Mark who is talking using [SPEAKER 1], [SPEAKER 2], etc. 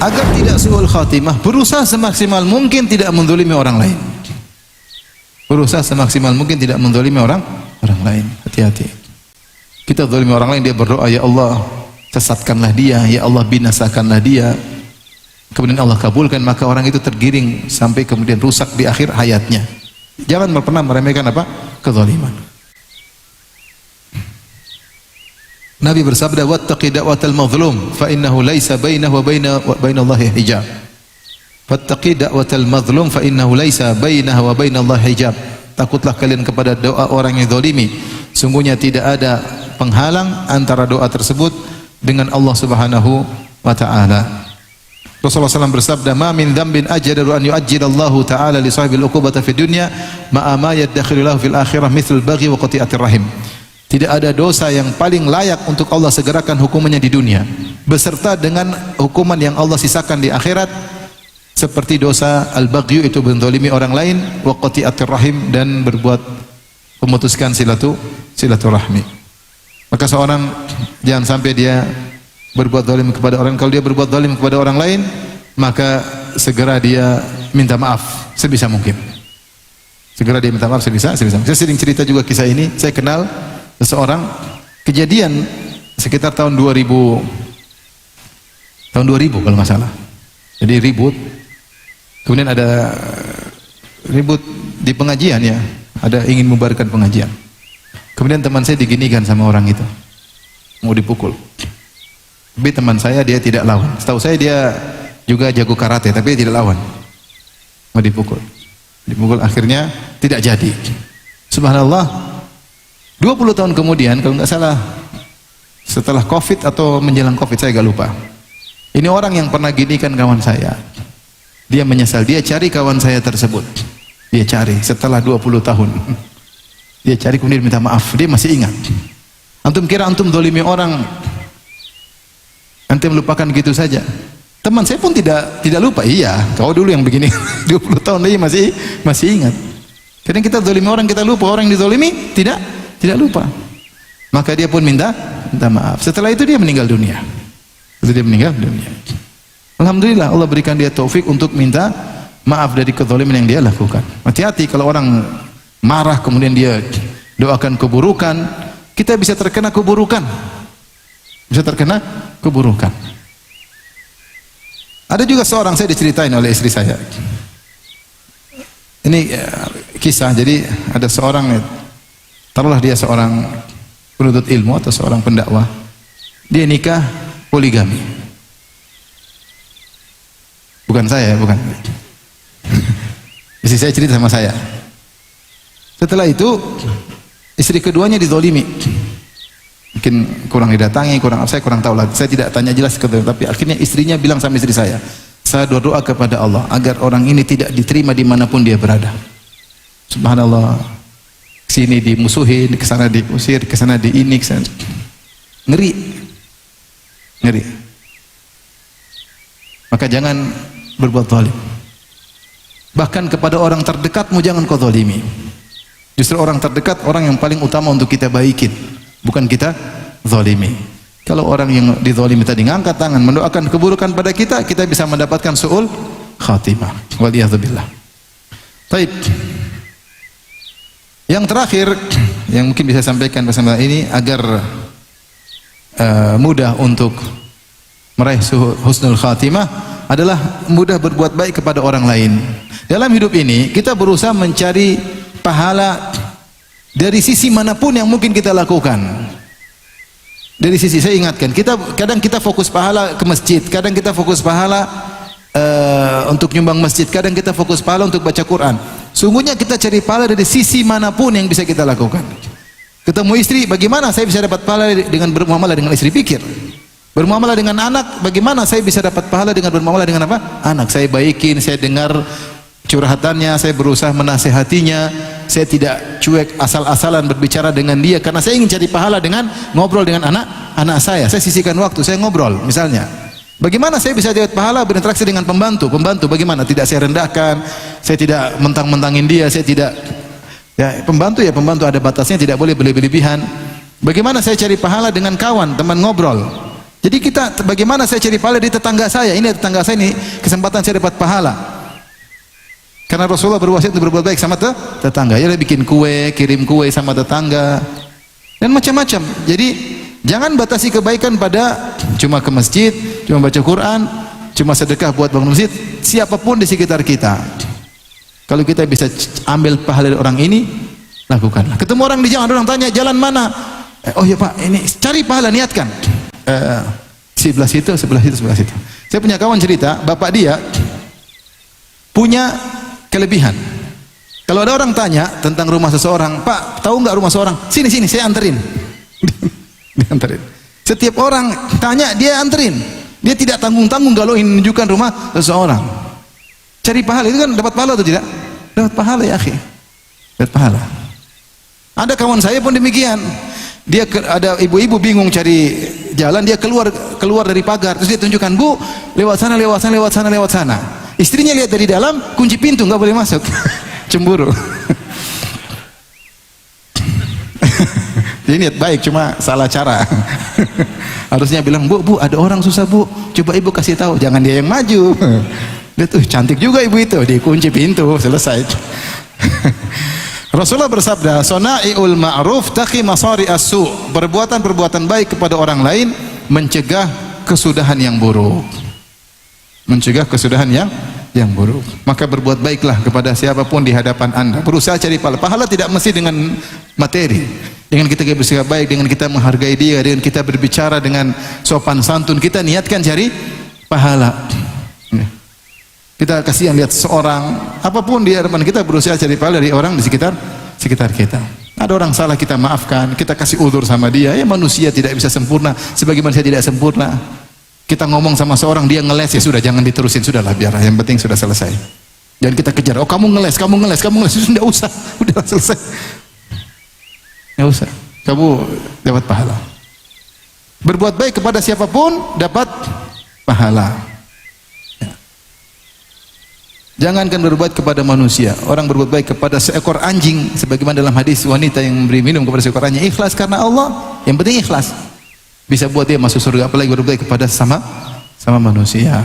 [SPEAKER 1] agar tidak suul khatimah, berusaha semaksimal mungkin tidak menzalimi orang lain. Berusaha semaksimal mungkin tidak menzalimi orang lain. Hati-hati. Kita zalimi orang lain, dia berdoa, ya Allah sesatkanlah dia, ya Allah binasakanlah dia. Kemudian Allah kabulkan, maka orang itu tergiring sampai kemudian rusak di akhir hayatnya. Jangan pernah meremehkan apa? Kezaliman. Nabi bersabda, wattaqi da'watal mazlum fa innahu laisa bainahu wa bainallahi hijab. Wattaqi da'watal mazlum fa innahu laisa bainahu wa bainallahi hijab. Takutlah kalian kepada doa orang yang zalimi. Sungguhnya tidak ada penghalang antara doa tersebut dengan Allah Subhanahu wa taala. Rasulullah SAW bersabda, ma min dzambin ajdaru an yu'ajjilallahu ta'ala li sahibil uqubata fid dunya ma ma yadakhilu lahu fil akhirah mithlul baghi wa qati'atir rahim. Tidak ada dosa yang paling layak untuk Allah segerakan hukumannya di dunia beserta dengan hukuman yang Allah sisakan di akhirat, seperti dosa al-baghyu, itu menzalimi orang lain, wa qati'atir rahim, dan berbuat memutuskan silaturahmi. Maka seorang jangan sampai dia berbuat zalim kepada orang. Kalau dia berbuat zalim kepada orang lain, maka segera dia minta maaf sebisa mungkin. Segera dia minta maaf sebisa mungkin. Saya sering cerita juga kisah ini. Saya kenal seseorang, kejadian sekitar tahun 2000 kalau nggak salah. Jadi ribut, kemudian ada ribut di pengajian, ya, ada ingin membubarkan pengajian. Kemudian teman saya diginikan sama orang itu, mau dipukul. Tapi teman saya dia tidak lawan. Setahu saya dia juga jago karate, tapi dia tidak lawan. Mau dipukul, akhirnya tidak jadi. Subhanallah. 20 tahun kemudian, kalau nggak salah setelah Covid atau menjelang Covid, saya agak lupa. Ini orang yang pernah ginikan kawan saya. Dia menyesal, dia cari kawan saya tersebut. Dia cari setelah 20 tahun. Dia cari kemudian minta maaf. Dia masih ingat. Antum kira antum zalimi orang, antum lupakan gitu saja? Teman saya pun tidak lupa. Iya, kau dulu yang begini. 20 tahun dia masih ingat. Kadang kita zalimi orang, kita lupa. Orang yang dizalimi tidak lupa. Maka dia pun minta maaf. Setelah itu dia meninggal dunia. Alhamdulillah Allah berikan dia taufik untuk minta maaf dari kezaliman yang dia lakukan. Hati-hati kalau orang marah kemudian dia doakan keburukan, kita bisa terkena keburukan. Ada juga seorang, saya diceritain oleh istri saya. Ini kisah, jadi ada seorang, taruhlah dia seorang penuntut ilmu atau seorang pendakwah, dia nikah poligami. Bukan saya, bukan. Istri saya cerita sama saya. Setelah itu istri keduanya dizalimi. Mungkin kurang didatangi, saya kurang tahu lah. Saya tidak tanya jelas tapi akhirnya istrinya bilang sama istri saya berdoa kepada Allah agar orang ini tidak diterima dimanapun dia berada. Subhanallah. Sini dimusuhin, ke sana diusir, ke sana di ini, ke sana. Ngeri. Maka jangan berbuat zalim. Bahkan kepada orang terdekatmu jangan kau zalimi. Justru orang terdekat, orang yang paling utama untuk kita baikin, bukan kita zalimi. Kalau orang yang dizalimi tadi ngangkat tangan mendoakan keburukan pada kita, kita bisa mendapatkan su'ul khatimah. Waliyadzubillah. Baik. Yang terakhir yang mungkin bisa sampaikan bersama ini agar mudah untuk meraih husnul khatimah adalah mudah berbuat baik kepada orang lain. Dalam hidup ini kita berusaha mencari pahala dari sisi manapun yang mungkin kita lakukan. Dari sisi, saya ingatkan, kadang kita fokus pahala ke masjid, kadang kita fokus pahala untuk nyumbang masjid, kadang kita fokus pahala untuk baca Quran. Sungguhnya kita cari pahala dari sisi manapun yang bisa kita lakukan. Ketemu istri, bagaimana saya bisa dapat pahala dengan bermuamalah dengan istri? Pikir. Bermuamalah dengan anak, bagaimana saya bisa dapat pahala dengan bermuamalah dengan apa? Anak. Saya baikin, saya dengar curhatannya, saya berusaha menasehatinya, saya tidak cuek asal-asalan berbicara dengan dia karena saya ingin cari pahala dengan ngobrol dengan anak saya. Saya sisihkan waktu, saya ngobrol misalnya. Bagaimana saya bisa dapat pahala berinteraksi dengan pembantu? Bagaimana? Tidak saya rendahkan, saya tidak mentang-mentangin dia, saya tidak, ya pembantu ada batasnya, tidak boleh berlebihan. Bagaimana saya cari pahala dengan kawan, teman ngobrol? Jadi kita, bagaimana saya cari pahala di tetangga saya? Ini tetangga saya ini kesempatan saya dapat pahala. Karena Rasulullah berwasiat untuk berbuat baik sama tetangga. Ya, bikin kue, kirim kue sama tetangga, dan macam-macam. Jadi jangan batasi kebaikan pada cuma ke masjid, cuma baca Quran, cuma sedekah buat bangun masjid. Siapapun di sekitar kita, kalau kita bisa ambil pahala dari orang ini, lakukanlah. Ketemu orang di jalan, orang tanya jalan mana? Oh ya Pak, ini cari pahala, niatkan. Sebelah situ, sebelah situ, sebelah situ. Saya punya kawan cerita, bapak dia punya kelebihan. Kalau ada orang tanya tentang rumah seseorang, Pak, tahu nggak rumah seseorang? Sini, sini, saya anterin. Dianterin. Setiap orang tanya, dia anterin. Dia tidak tanggung-tanggung kalau ingin menunjukkan rumah seseorang. Cari pahala itu kan dapat pahala atau tidak? Dapat pahala ya, akhi. Dapat pahala. Ada kawan saya pun demikian. Dia ada ibu-ibu bingung cari jalan, dia keluar dari pagar, terus dia tunjukkan, Bu, lewat sana, lewat sana, lewat sana, lewat sana. Istrinya lihat dari dalam, kunci pintu, nggak boleh masuk. Cemburu. Jadi niat baik, cuma salah cara. Harusnya bilang, Bu, ada orang susah, Bu, coba ibu kasih tahu, jangan dia yang maju. Dia tuh cantik juga ibu itu, dikunci pintu, selesai. Rasulullah bersabda, "Sona'iul ma'ruf taqi masari as-su." Perbuatan-perbuatan baik kepada orang lain mencegah kesudahan yang buruk. Mencegah kesudahan yang buruk. Maka berbuat baiklah kepada siapapun di hadapan Anda. Berusaha cari pahala. Pahala tidak mesti dengan materi. Dengan kita bersikap baik, dengan kita menghargai dia, dengan kita berbicara dengan sopan santun, kita niatkan cari pahala. Kita kasihan lihat seorang, apapun di hadapan kita, berusaha cari pahala dari orang di sekitar kita. Ada orang salah, kita maafkan, kita kasih uzur sama dia. Ya, manusia tidak bisa sempurna, sebagaimana saya tidak sempurna. Kita ngomong sama seorang, dia ngeles, ya sudah, jangan diterusin, sudahlah, biar yang penting sudah selesai. Jangan kita kejar, oh kamu ngeles, sudah usah, udah selesai. Nggak usah, kamu dapat pahala. Berbuat baik kepada siapapun dapat pahala. Ya. Jangankan berbuat kepada manusia, orang berbuat baik kepada seekor anjing, sebagaimana dalam hadis wanita yang memberi minum kepada seekor anjing, ikhlas karena Allah, yang penting ikhlas, bisa buat dia masuk surga, apalagi berbuat baik kepada sama manusia.